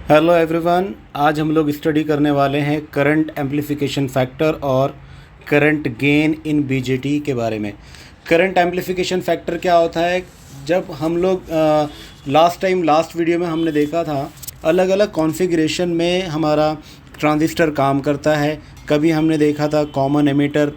Hello everyone, आज हम लोग स्टडी करने वाले हैं करंट एम्प्लीफिकेशन फैक्टर और करंट गेन इन बीजेटी के बारे में। करंट एम्प्लीफिकेशन फैक्टर क्या होता है? जब हम लोग लास्ट वीडियो में हमने देखा था अलग अलग कॉन्फ़िगरेशन में हमारा ट्रांजिस्टर काम करता है। कभी हमने देखा था कॉमन एमिटर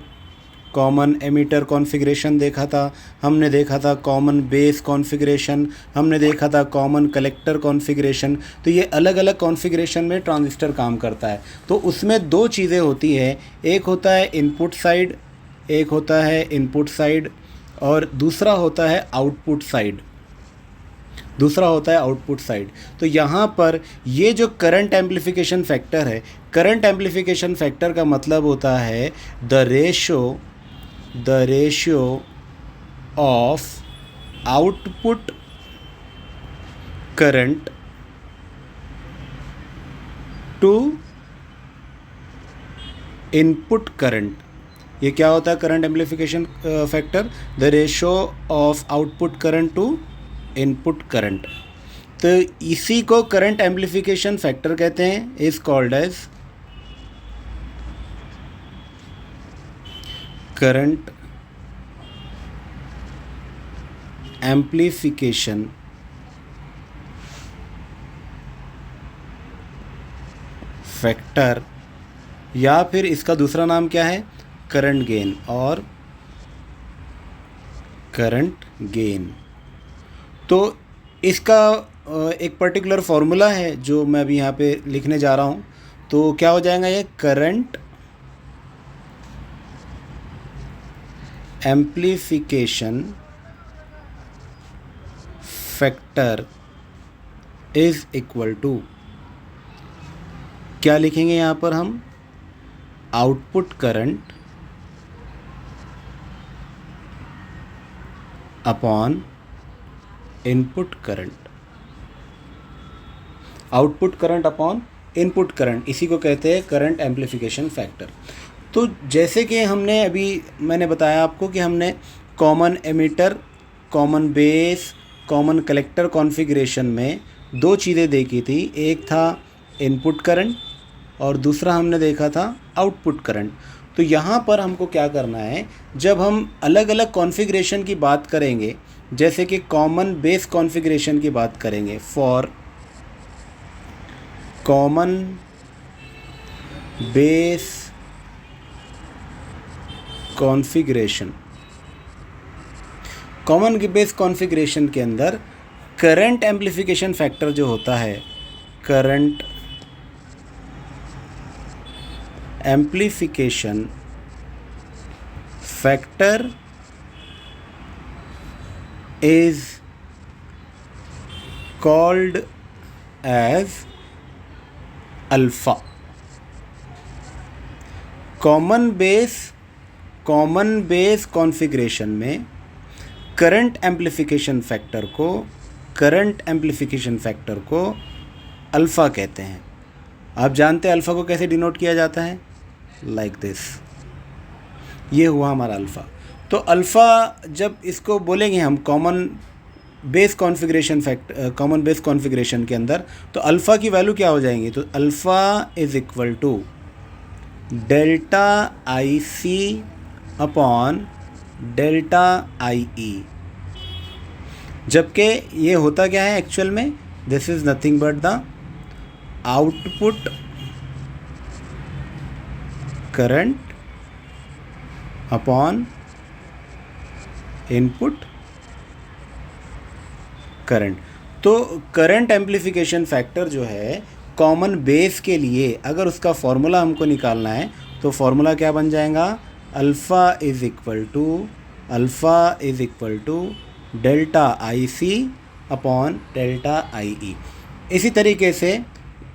कॉन्फ़िगरेशन देखा था, हमने देखा था कॉमन बेस कॉन्फ़िगरेशन, हमने देखा था कॉमन कलेक्टर कॉन्फ़िगरेशन। तो ये अलग अलग कॉन्फ़िगरेशन में ट्रांजिस्टर काम करता है। तो उसमें दो चीज़ें होती है, एक होता है इनपुट साइड और दूसरा होता है आउटपुट साइड। तो यहाँ पर ये जो करंट एम्प्लीफिकेशन फैक्टर है, करंट एम्प्लीफिकेशन फैक्टर का मतलब होता है the ratio of output current to input current. ये क्या होता है current amplification factor? The ratio of output current to input current. तो इसी को करंट एम्प्लीफिकेशन फैक्टर कहते हैं, is called as current amplification factor, या फिर इसका दूसरा नाम क्या है? करंट गेन और करंट गेन। तो इसका एक पर्टिकुलर फॉर्मूला है जो मैं अभी यहाँ पे लिखने जा रहा हूँ। तो क्या हो जाएगा ये? Current amplification factor is equal to, क्या लिखेंगे यहाँ पर हम? Output current upon input current. Output current upon input current, इसी को कहते हैं करंट एम्प्लीफिकेशन फैक्टर। तो जैसे कि मैंने बताया आपको कि हमने common emitter, common base, common collector configuration में दो चीज़ें देखी थी। एक था इनपुट करंट और दूसरा हमने देखा था आउटपुट करंट। तो यहाँ पर हमको क्या करना है, जब हम अलग अलग कॉन्फ़िगरेशन की बात करेंगे, जैसे कि कॉमन बेस कॉन्फ़िगरेशन की बात करेंगे, for common base configuration, common base configuration के अंदर करंट एम्प्लीफिकेशन फैक्टर जो होता है, current amplification factor is called as alpha. Common base configuration में करंट एम्प्लीफिकेशन फैक्टर को अल्फ़ा कहते हैं। आप जानते हैं अल्फ़ा को कैसे डिनोट किया जाता है? Like this. ये हुआ हमारा अल्फ़ा। तो अल्फ़ा जब इसको बोलेंगे हम कॉमन बेस कॉन्फ़िगरेशन के अंदर, तो अल्फ़ा की वैल्यू क्या हो जाएंगी? तो alpha is equal to delta I C upon delta I E. जबकि ये होता क्या है एक्चुअल में? This is nothing but the output current upon input current. तो करंट एम्प्लीफिकेशन फैक्टर जो है कॉमन बेस के लिए, अगर उसका फॉर्मूला हमको निकालना है तो फॉर्मूला क्या बन जाएगा? Alpha is equal to delta I C upon delta I E. इसी तरीके से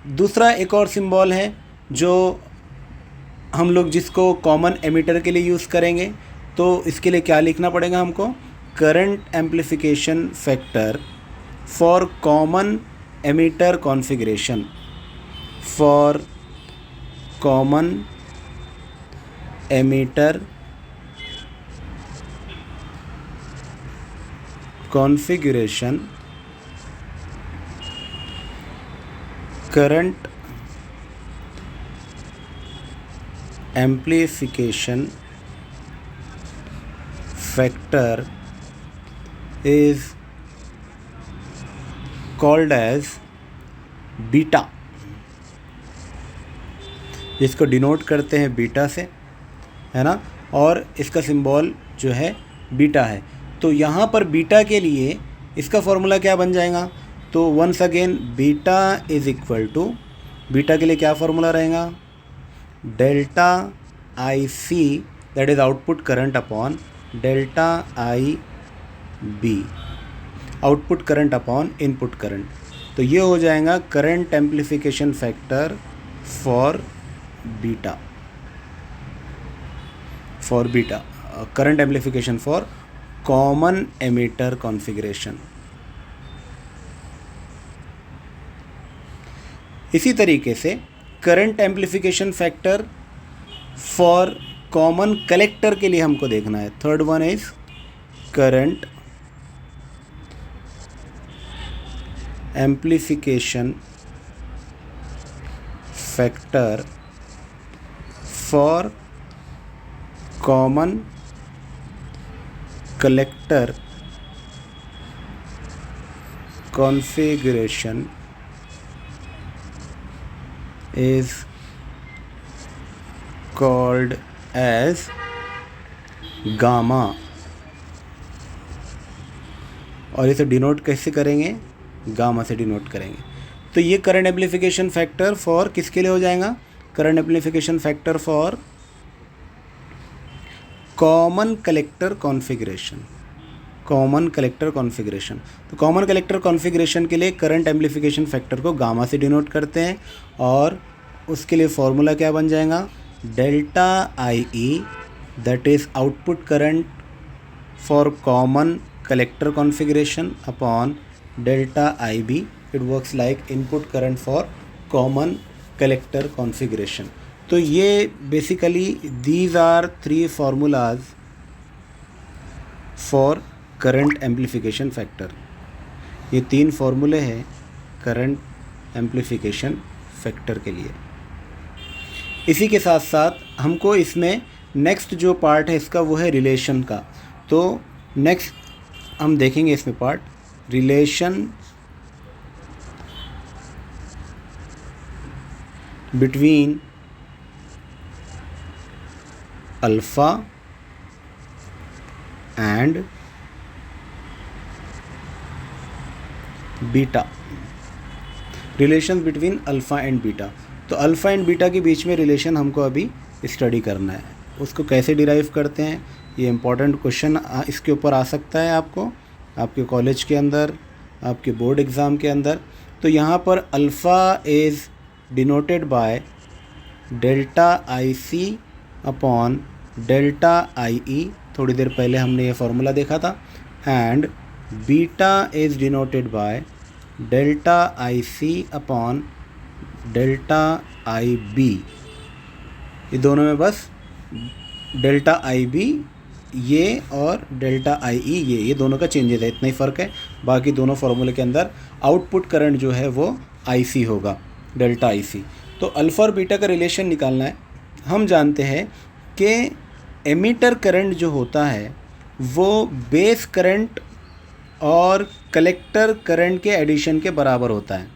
दूसरा एक और सिंबल है जो हम लोग जिसको कॉमन एमिटर के लिए यूज़ करेंगे। तो इसके लिए क्या लिखना पड़ेगा हमको? Current amplification factor for common emitter configuration, for common emitter configuration current amplification factor is called as beta, जिसको डिनोट करते हैं बीटा से, है ना, और इसका सिंबल जो है बीटा है। तो यहाँ पर बीटा के लिए इसका फॉर्मूला क्या बन जाएगा? तो once again beta is equal to, beta के लिए क्या फॉर्मूला रहेगा? Delta I C, that is output current upon delta I B, output current upon input current. तो ये हो जाएगा current amplification factor for beta, current amplification for common emitter configuration. इसी तरीके से current amplification factor for common collector के लिए हमको देखना है। Third one is current amplification factor for common collector configuration is called as gamma. और इसे डिनोट कैसे करेंगे? गामा से डिनोट करेंगे। तो ये करंट एम्प्लीफिकेशन फैक्टर फॉर किसके लिए हो जाएगा? Current amplification factor for common collector configuration, common collector configuration. तो कॉमन कलेक्टर कॉन्फ़िगरेशन के लिए करंट एम्प्लीफिकेशन फैक्टर को गामा से डिनोट करते हैं, और उसके लिए फॉर्मूला क्या बन जाएगा? Delta I E, that is output current for common collector configuration upon delta I B, it works like input current for common collector configuration. तो ये basically these are 3 formulas for current amplification factor. ये 3 फार्मूले हैं current amplification factor के लिए। इसी के साथ साथ हमको इसमें नेक्स्ट जो पार्ट है इसका वो है रिलेशन का। तो नेक्स्ट हम देखेंगे इसमें part relation between alpha and beta, relation between alpha and beta. तो अल्फ़ा एंड बीटा के बीच में रिलेशन हमको अभी स्टडी करना है। उसको कैसे डिराइव करते हैं, ये इम्पॉर्टेंट क्वेश्चन इसके ऊपर आ सकता है आपको, आपके कॉलेज के अंदर, आपके बोर्ड एग्ज़ाम के अंदर। तो यहाँ पर alpha is denoted by delta I C upon delta I E, थोड़ी देर पहले हमने ये फार्मूला देखा था, and beta is denoted by delta I C upon delta I B. ये दोनों में बस डेल्टा आई बी ये और डेल्टा आई ई ये दोनों का चेंजेस है, इतना ही फ़र्क है। बाकी दोनों फार्मूले के अंदर आउटपुट करंट जो है वो आई सी होगा, डेल्टा आई सी। तो अल्फ़ा और बीटा का रिलेशन निकालना है। हम जानते हैं कि एमीटर करंट जो होता है वो बेस करंट और कलेक्टर करंट के एडिशन के बराबर होता है।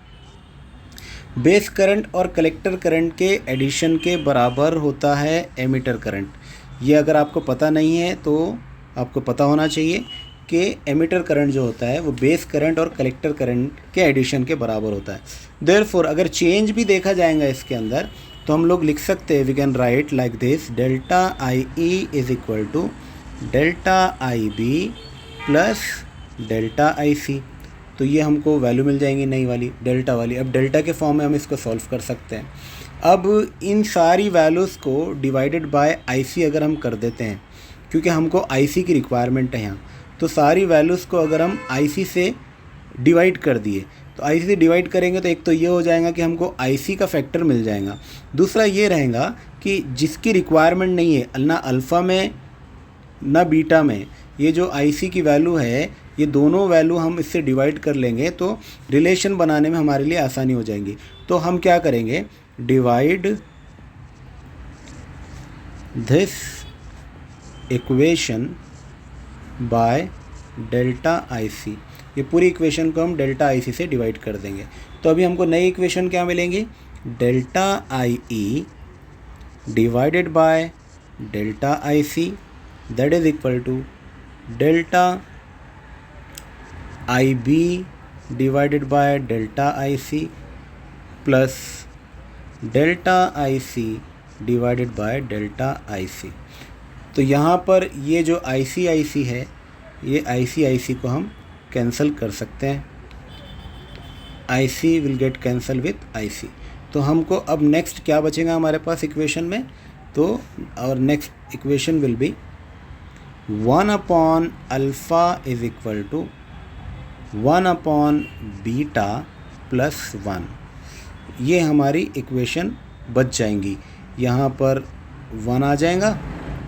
बेस करंट और कलेक्टर करंट के एडिशन के बराबर होता है एमीटर करंट। ये अगर आपको पता नहीं है तो आपको पता होना चाहिए कि एमीटर करंट जो होता है वो बेस करंट और कलेक्टर करंट के एडिशन के बराबर होता है। देयरफॉर अगर चेंज भी देखा जाएगा इसके अंदर तो हम लोग लिख सकते हैं, we can write like this, delta I E is equal to delta I B plus delta I C. तो ये हमको वैल्यू मिल जाएंगी नई वाली, डेल्टा वाली। अब डेल्टा के फॉर्म में हम इसको सॉल्व कर सकते हैं। अब इन सारी वैल्यूज़ को डिवाइडेड बाय आई सी अगर हम कर देते हैं, क्योंकि हमको आई सी की रिक्वायरमेंट है यहाँ, तो सारी वैल्यूज़ को अगर हम आई सी से डिवाइड कर दिए तो आई सी से डिवाइड करेंगे तो एक तो ये हो जाएगा कि हमको आई सी का फैक्टर मिल जाएगा। दूसरा ये रहेगा कि जिसकी रिक्वायरमेंट नहीं है ना अल्फ़ा में ना बीटा में, ये जो आई सी की वैल्यू है ये दोनों वैल्यू हम इससे डिवाइड कर लेंगे तो रिलेशन बनाने में हमारे लिए आसानी हो जाएंगी। तो हम क्या करेंगे, divide this equation by delta I C. ये पूरी इक्वेशन को हम डेल्टा आई सी से डिवाइड कर देंगे। तो अभी हमको नई इक्वेशन क्या मिलेंगी, delta I E divided by delta I C that is equal to delta I B divided by delta I C plus delta I C divided by delta I C. तो यहाँ पर ये जो आई सी है, ये आई सी को हम कैंसिल कर सकते हैं। I C will get cancel with I C. तो हमको अब नेक्स्ट क्या बचेगा हमारे पास इक्वेशन में, तो और next equation will be 1 upon alpha is equal to 1 upon beta plus 1। ये हमारी इक्वेशन बच जाएंगी। यहाँ पर 1 आ जाएगा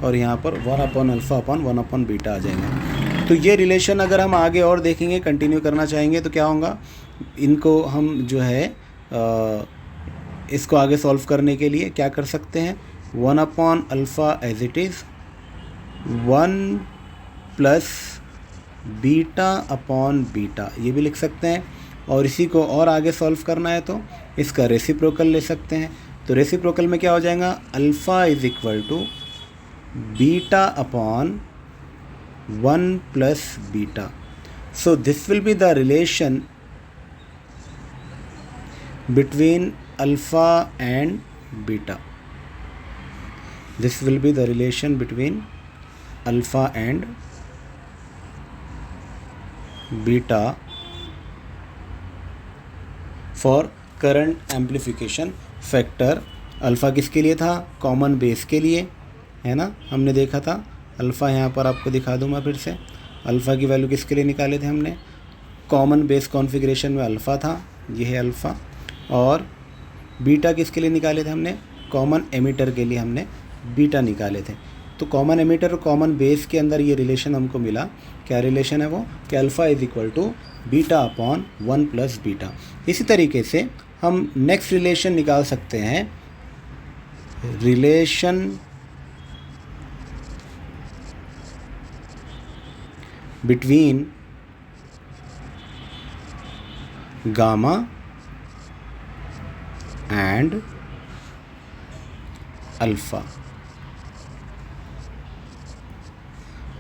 और यहाँ पर 1 upon alpha upon 1 upon beta आ जाएगा। तो ये रिलेशन अगर हम आगे और देखेंगे, कंटिन्यू करना चाहेंगे तो क्या होगा, इनको हम जो है इसको आगे सॉल्व करने के लिए क्या कर सकते हैं, 1 upon alpha as it is 1 plus beta upon beta, ये भी लिख सकते हैं। और इसी को और आगे सॉल्व करना है तो इसका रेसिप्रोकल ले सकते हैं। तो रेसिप्रोकल में क्या हो जाएगा, alpha is equal to beta upon 1 plus beta. So this will be the relation between alpha and beta. This will be the relation between alpha and beta for current amplification factor. Alpha किसके लिए था, common base के लिए, है ना, हमने देखा था। अल्फ़ा यहाँ पर आपको दिखा दूँ मैं फिर से, अल्फ़ा की वैल्यू किसके लिए निकाले थे हमने, कॉमन बेस कॉन्फ़िगरेशन में अल्फ़ा था, ये है अल्फ़ा। और बीटा किसके लिए निकाले थे हमने, कॉमन एमिटर के लिए हमने बीटा निकाले थे। तो कॉमन एमिटर और कॉमन बेस के अंदर ये रिलेशन हमको मिला। क्या रिलेशन है वो, कि alpha is equal to beta upon 1 plus beta. इसी तरीके से हम नेक्स्ट रिलेशन निकाल सकते हैं, relation between gamma and alpha.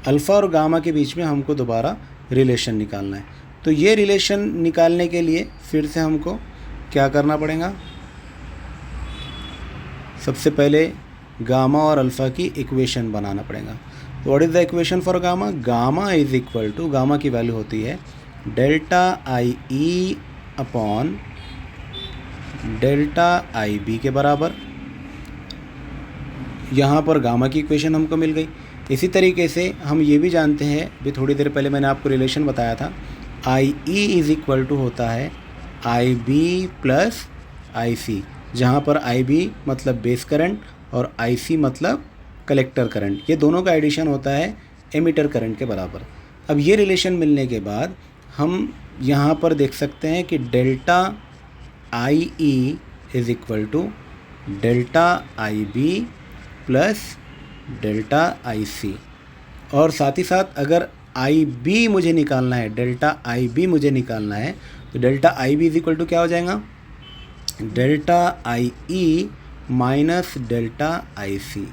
Alpha और गामा के बीच में हमको दोबारा रिलेशन निकालना है। तो ये रिलेशन निकालने के लिए फिर से हमको क्या करना पड़ेगा, सबसे पहले गामा और अल्फ़ा की इक्वेशन बनाना पड़ेगा। तो what is the equation for gamma, gamma is equal to, gamma की वैल्यू होती है delta I E upon delta I B के बराबर। यहाँ पर गामा की इक्वेशन हमको मिल गई। इसी तरीके से हम ये भी जानते हैं, भी थोड़ी देर पहले मैंने आपको रिलेशन बताया था, आई ई इज़ इक्वल टू होता है आई बी प्लस आई सी, जहाँ पर आई बी मतलब बेस करंट और आई सी मतलब कलेक्टर करंट। ये दोनों का एडिशन होता है एमिटर करंट के बराबर। अब ये रिलेशन मिलने के बाद हम यहाँ पर देख सकते हैं कि delta I E is equal to delta I B plus delta I C. और साथ ही साथ अगर आई बी मुझे निकालना है, डेल्टा आई बी मुझे निकालना है, तो delta I B is equal to क्या हो जाएगा, delta I E minus delta I C.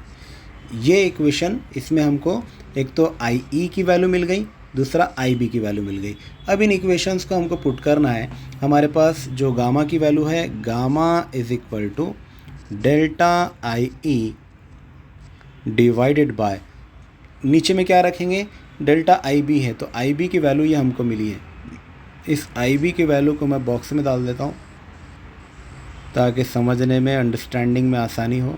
ये इक्वेशन, इसमें हमको एक तो आई ई की वैल्यू मिल गई, दूसरा आई बी की वैल्यू मिल गई। अब इन इक्वेशंस को हमको पुट करना है। हमारे पास जो गामा की वैल्यू है, gamma is equal to delta I E divided by, नीचे में क्या रखेंगे, डेल्टा आई बी है, तो आई बी की वैल्यू ये हमको मिली है। इस आई बी की वैल्यू को मैं बॉक्स में डाल देता हूँ ताकि समझने में, अंडरस्टैंडिंग में आसानी हो।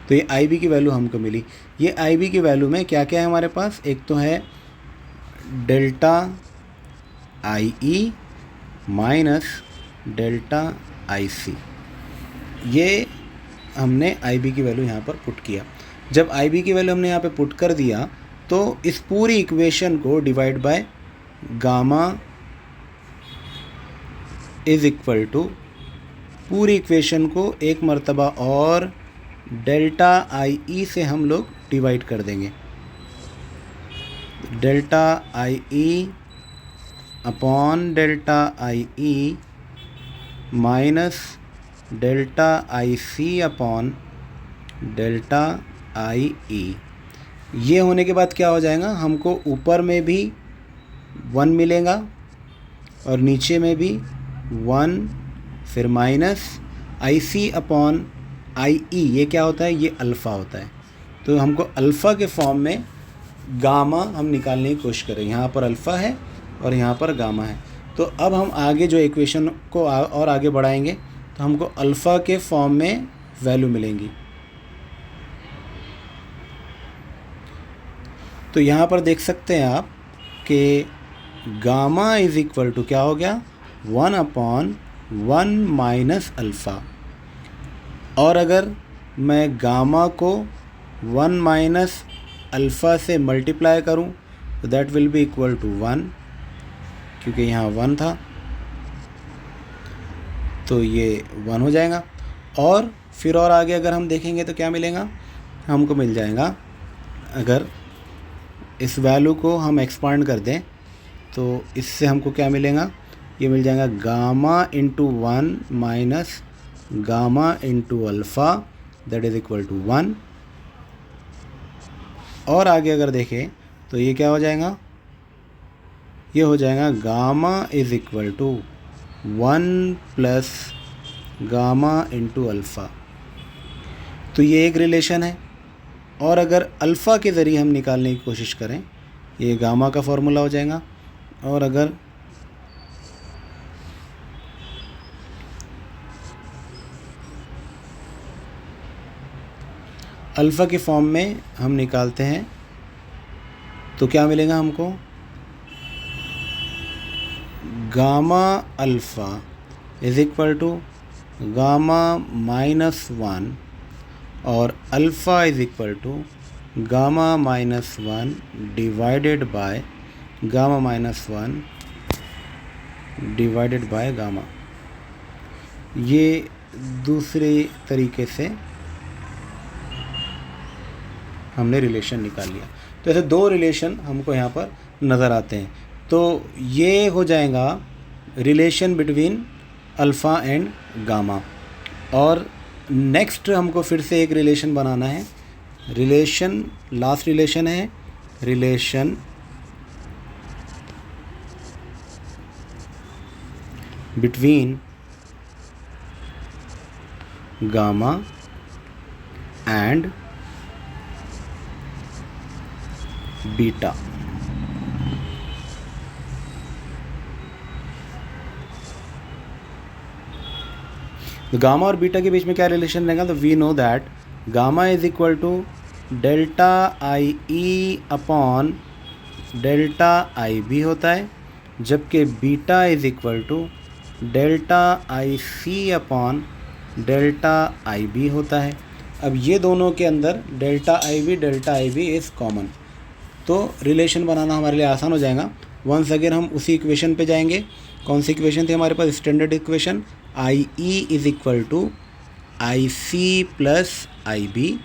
तो ये आई बी की वैल्यू हमको मिली। ये आई बी की वैल्यू में क्या क्या है हमारे पास, एक तो है delta I E minus delta I C. ये हमने आई बी की वैल्यू यहाँ पर पुट किया। जब आई बी की वैल्यू हमने यहाँ पे पुट कर दिया तो इस पूरी इक्वेशन को divide by gamma is equal to, पूरी इक्वेशन को एक मर्तबा और डेल्टा आई ई से हम लोग डिवाइड कर देंगे। Delta I E upon delta I E minus delta I C upon delta I E. ये होने के बाद क्या हो जाएगा, हमको ऊपर में भी 1 मिलेगा और नीचे में भी 1, फिर minus I C upon I E. ये क्या होता है, ये अल्फ़ा होता है। तो हमको अल्फ़ा के फॉर्म में गामा हम निकालने की कोशिश करें। यहाँ पर अल्फ़ा है और यहाँ पर गामा है। तो अब हम आगे जो इक्वेशन को और आगे बढ़ाएंगे तो हमको अल्फ़ा के फॉर्म में वैल्यू मिलेंगी। तो यहाँ पर देख सकते हैं आप कि गामा इज़ इक्वल टू क्या हो गया, 1/1 माइनस अल्फ़ा। और अगर मैं गामा को 1 माइनस अल्फ़ा से मल्टीप्लाई करूं तो that will be equal to 1, क्योंकि यहाँ 1 था तो ये 1 हो जाएगा। और फिर और आगे अगर हम देखेंगे तो क्या मिलेगा, हमको मिल जाएगा, अगर इस वैल्यू को हम एक्सपांड कर दें तो इससे हमको क्या मिलेगा, ये मिल जाएगा gamma into 1 minus gamma into alpha that is equal to 1। और आगे अगर देखें तो ये क्या हो जाएगा, ये हो जाएगा gamma is equal to 1 plus gamma into alpha. तो ये एक रिलेशन है। और अगर अल्फ़ा के ज़रिए हम निकालने की कोशिश करें, ये गामा का फॉर्मूला हो जाएगा। और अगर अल्फ़ा के फॉर्म में हम निकालते हैं तो क्या मिलेगा हमको, gamma alpha is equal to gamma minus 1 और alpha is equal to gamma minus 1 divided by gamma minus 1 divided by gamma. ये दूसरे तरीके से हमने रिलेशन निकाल लिया। तो ऐसे दो रिलेशन हमको यहाँ पर नज़र आते हैं। तो ये हो जाएगा relation between alpha and gamma. और नेक्स्ट हमको फिर से एक रिलेशन बनाना है। रिलेशन, लास्ट रिलेशन है relation between gamma and beta. तो गामा और बीटा के बीच में क्या रिलेशन रहेगा, तो we know that gamma is equal to delta I E upon delta I B होता है, जबकि beta is equal to delta I C upon delta I B होता है। अब ये दोनों के अंदर delta I B is common, तो रिलेशन बनाना हमारे लिए आसान हो जाएगा। वंस अगेन हम उसी इक्वेशन पे जाएंगे। कौन सी इक्वेशन थी हमारे पास, standard equation, I E is equal to I C plus I B.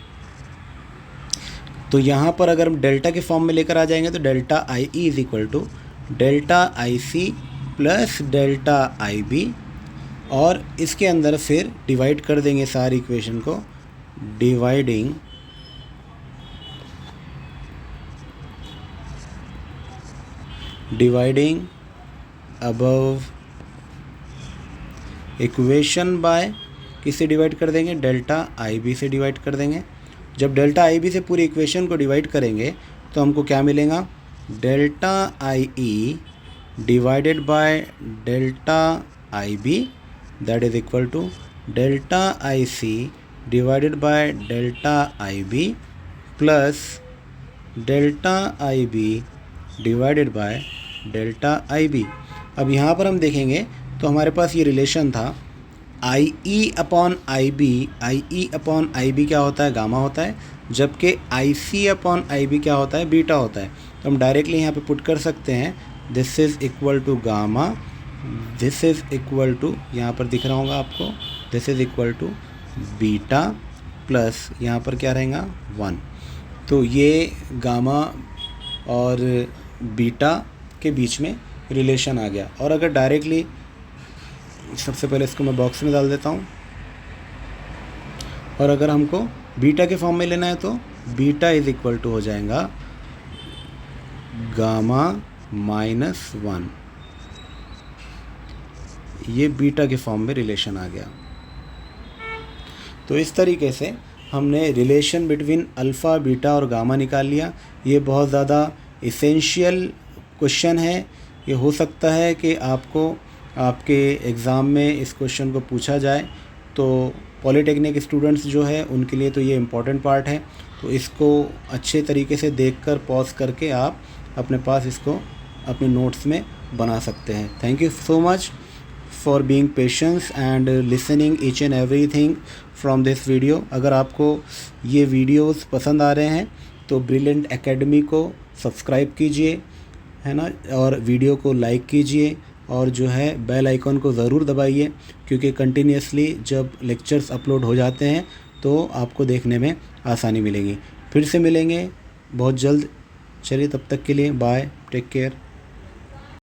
तो यहाँ पर अगर हम डेल्टा के फॉर्म में लेकर आ जाएंगे तो delta I E is equal to delta I C plus delta I B, और इसके अंदर फिर डिवाइड कर देंगे सारी इक्वेशन को, डिवाइडिंग अबव इक्वेशन बाय किससे डिवाइड कर देंगे, डेल्टा आई बी से डिवाइड कर देंगे। जब डेल्टा आई बी से पूरी इक्वेशन को डिवाइड करेंगे तो हमको क्या मिलेगा, delta I E divided by delta I B that is equal to delta I C divided by delta I B plus delta I B divided by delta I B. अब यहाँ पर हम देखेंगे तो हमारे पास ये रिलेशन था आई ई अपॉन आई बी क्या होता है, गामा होता है, जबकि आई सी अपॉन आई बी क्या होता है, बीटा होता है। तो हम डायरेक्टली यहाँ पे पुट कर सकते हैं, this is equal to gamma, this is equal to, यहाँ पर दिख रहा होगा आपको, this is equal to beta plus यहाँ पर क्या रहेगा 1। तो ये गामा और बीटा के बीच में रिलेशन आ गया। और अगर डायरेक्टली, सबसे पहले इसको मैं बॉक्स में डाल देता हूँ, और अगर हमको बीटा के फॉर्म में लेना है तो बीटा इज़ इक्वल टू हो जाएगा गामा माइनस 1। ये बीटा के फॉर्म में रिलेशन आ गया। तो इस तरीके से हमने रिलेशन बिटवीन अल्फ़ा, बीटा और गामा निकाल लिया। ये बहुत ज़्यादा इसेंशियल क्वेश्चन है। ये हो सकता है कि आपको आपके एग्ज़ाम में इस क्वेश्चन को पूछा जाए, तो पॉलीटेक्निक स्टूडेंट्स जो है उनके लिए तो ये इम्पॉर्टेंट पार्ट है। तो इसको अच्छे तरीके से देखकर पॉज करके आप अपने पास इसको अपने नोट्स में बना सकते हैं। Thank you so much for being patience and listening each and everything from this video. अगर आपको ये वीडियोस पसंद आ रहे हैं तो ब्रिलियंट एकेडमी को सब्सक्राइब कीजिए, है ना, और वीडियो को लाइक कीजिए, और जो है बेल आइकॉन को ज़रूर दबाइए, क्योंकि कंटिन्यूसली जब लेक्चर्स अपलोड हो जाते हैं तो आपको देखने में आसानी मिलेगी। फिर से मिलेंगे बहुत जल्द। चलिए, तब तक के लिए बाय, टेक केयर।